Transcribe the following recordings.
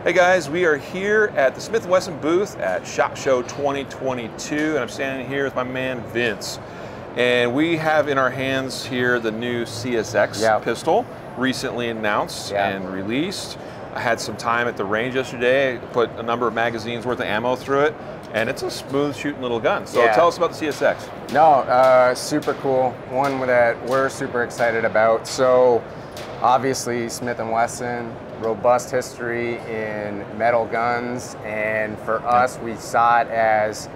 Hey guys, we are here at the Smith Wesson booth at SHOT Show 2022, and I'm standing here with my man Vince. And we have in our hands here the new CSX pistol, recently announced and released. I had some time at the range yesterday, put a number of magazines worth of ammo through it, and it's a smooth shooting little gun. So tell us about the CSX. No, super cool. One that we're super excited about. So obviously Smith & Wesson, robust history in metal guns, and for us, we saw it as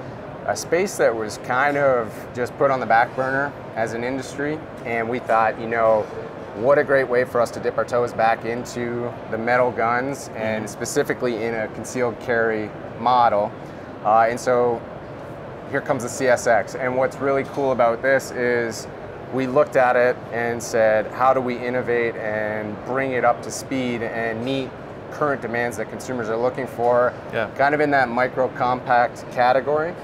a space that was kind of just put on the back burner as an industry, and we thought, you know, what a great way for us to dip our toes back into the metal guns, and specifically in a concealed carry model. And so here comes the CSX, and what's really cool about this is we looked at it and said, how do we innovate and bring it up to speed and meet current demands that consumers are looking for, kind of in that micro compact category.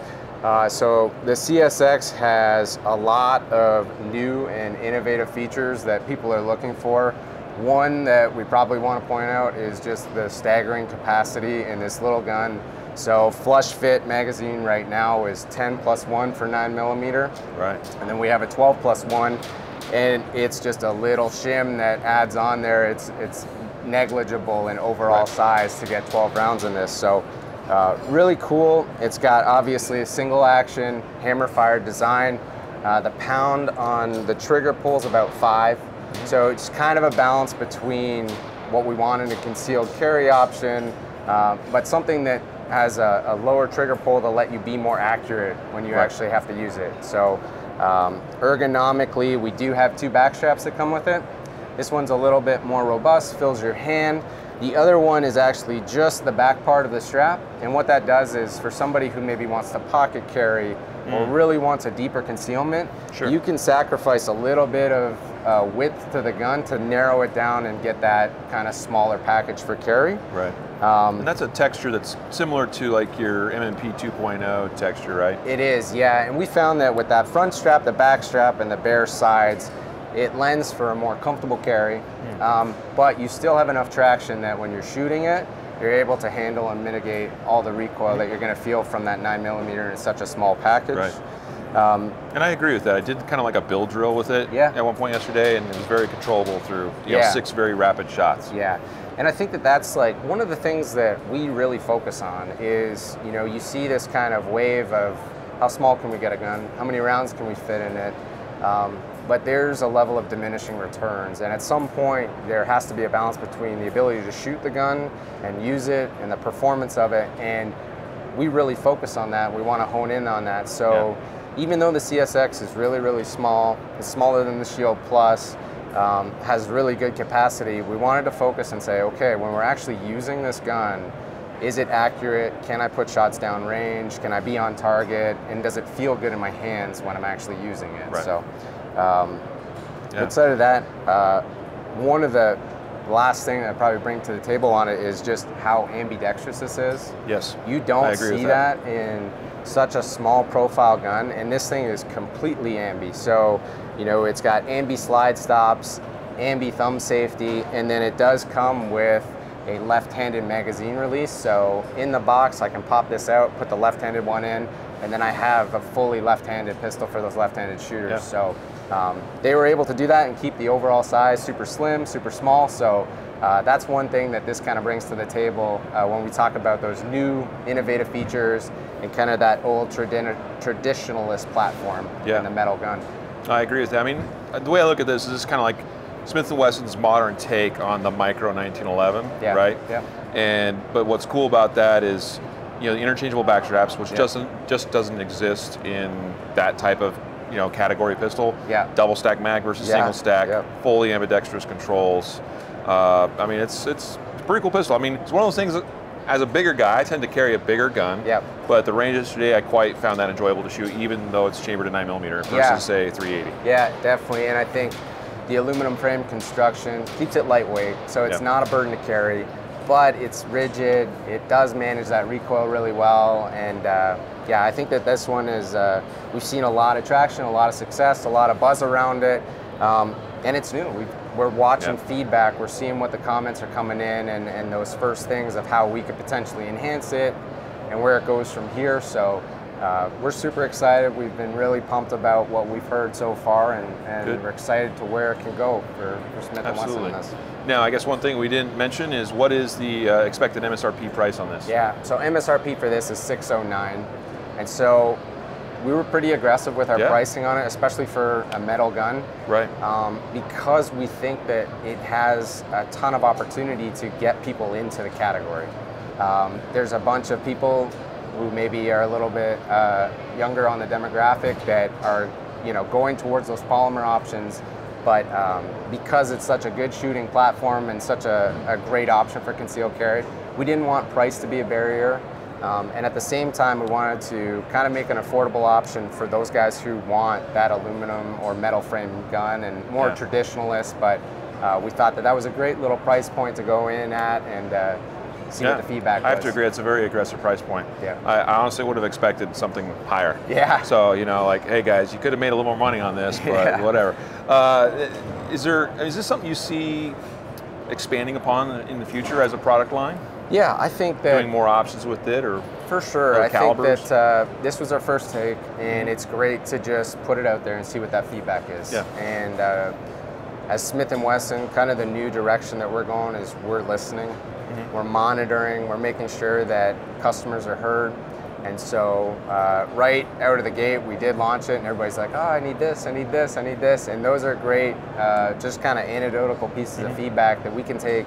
So the CSX has a lot of new and innovative features that people are looking for. One that we probably want to point out is just the staggering capacity in this little gun. So flush fit magazine right now is 10+1 for 9mm. Right. And then we have a 12+1, and it's just a little shim that adds on there. It's negligible in overall size to get 12 rounds in this. So really cool. It's got obviously a single action hammer fired design. The pound on the trigger pull is about 5. So it's kind of a balance between what we want in a concealed carry option, but something that has a lower trigger pull to let you be more accurate when you actually have to use it. So ergonomically, we do have 2 back straps that come with it. This one's a little bit more robust, fills your hand. The other one is actually just the back part of the strap, and what that does is for somebody who maybe wants to pocket carry or really wants a deeper concealment, you can sacrifice a little bit of width to the gun to narrow it down and get that kind of smaller package for carry. Right. And that's a texture that's similar to like your MMP 2.0 texture, right? It is, yeah, and we found that with that front strap, the back strap, and the bare sides, it lends for a more comfortable carry, but you still have enough traction that when you're shooting it, you're able to handle and mitigate all the recoil that you're going to feel from that 9mm in such a small package. Right. And I agree with that. I did kind of like a build drill with it at one point yesterday, and it was very controllable through 6 very rapid shots. Yeah, and I think that that's like one of the things that we really focus on is, you know, you see this kind of wave of how small can we get a gun, how many rounds can we fit in it, but there's a level of diminishing returns, and at some point there has to be a balance between the ability to shoot the gun and use it and the performance of it, and we really focus on that. We want to hone in on that. So even though the CSX is really, really small, it's smaller than the Shield Plus, has really good capacity, we wanted to focus and say, okay, when we're actually using this gun, is it accurate? Can I put shots down range? Can I be on target? And does it feel good in my hands when I'm actually using it? Right. So outside of that, one of the last thing that I'd probably bring to the table on it is just how ambidextrous this is. Yes. You don't see that in such a small profile gun, and this thing is completely ambi. So, you know, it's got ambi slide stops, ambi thumb safety, and then it does come with a left-handed magazine release. So in the box, I can pop this out, put the left-handed one in, and then I have a fully left-handed pistol for those left-handed shooters. So they were able to do that and keep the overall size super slim, super small. So that's one thing that this kind of brings to the table when we talk about those new innovative features and kind of that old traditionalist platform in the metal gun. I agree with that. I mean, the way I look at this is just kind of like Smith & Wesson's modern take on the Micro 1911, right? But what's cool about that is, you know, the interchangeable back straps, which just doesn't exist in that type of, you know, category pistol. Double stack mag versus single stack, fully ambidextrous controls. I mean, it's a pretty cool pistol. I mean, it's one of those things that, as a bigger guy, I tend to carry a bigger gun. But at the range yesterday, I quite found that enjoyable to shoot, even though it's chambered at 9mm versus say 380. Yeah, definitely. And I think the aluminum frame construction keeps it lightweight, so it's not a burden to carry, but it's rigid. It does manage that recoil really well, and yeah, I think that this one is, we've seen a lot of traction, a lot of success, a lot of buzz around it, and it's new. We've we're watching feedback, we're seeing what the comments are coming in, and those first things of how we could potentially enhance it and where it goes from here. So we're super excited. We've been really pumped about what we've heard so far, and we're excited to where it can go for Smith & Wesson in this. Now, I guess one thing we didn't mention is what is the expected MSRP price on this? Yeah, so MSRP for this is $609, and so we were pretty aggressive with our pricing on it, especially for a metal gun. Right. Because we think that it has a ton of opportunity to get people into the category. There's a bunch of people who maybe are a little bit younger on the demographic that are, going towards those polymer options. But because it's such a good shooting platform and such a great option for concealed carry, we didn't want price to be a barrier. And at the same time, we wanted to kind of make an affordable option for those guys who want that aluminum or metal frame gun and more traditionalist. But we thought that was a great little price point to go in at and see what the feedback was. I have to agree, it's a very aggressive price point. Yeah. I honestly would have expected something higher. Yeah. So, like, hey guys, you could have made a little more money on this, but whatever. Is this something you see expanding upon in the future as a product line? Yeah, I think that doing more options with it, or for sure. I think that this was our first take, and it's great to just put it out there and see what that feedback is. Yeah. And as Smith & Wesson, kind of the new direction that we're going is we're listening, we're monitoring, we're making sure that customers are heard. And so right out of the gate, we did launch it, and everybody's like, oh, I need this, I need this, I need this. And those are great, just kind of anecdotal pieces of feedback that we can take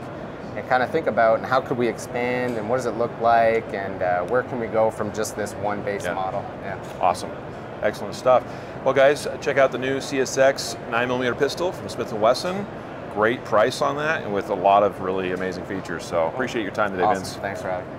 and kind of think about, and how could we expand, and what does it look like, and where can we go from just this one base model. Yeah. Awesome. Excellent stuff. Well, guys, check out the new CSX 9mm pistol from Smith & Wesson. Great price on that, and with a lot of really amazing features. So appreciate your time today, Vince. Thanks for having me.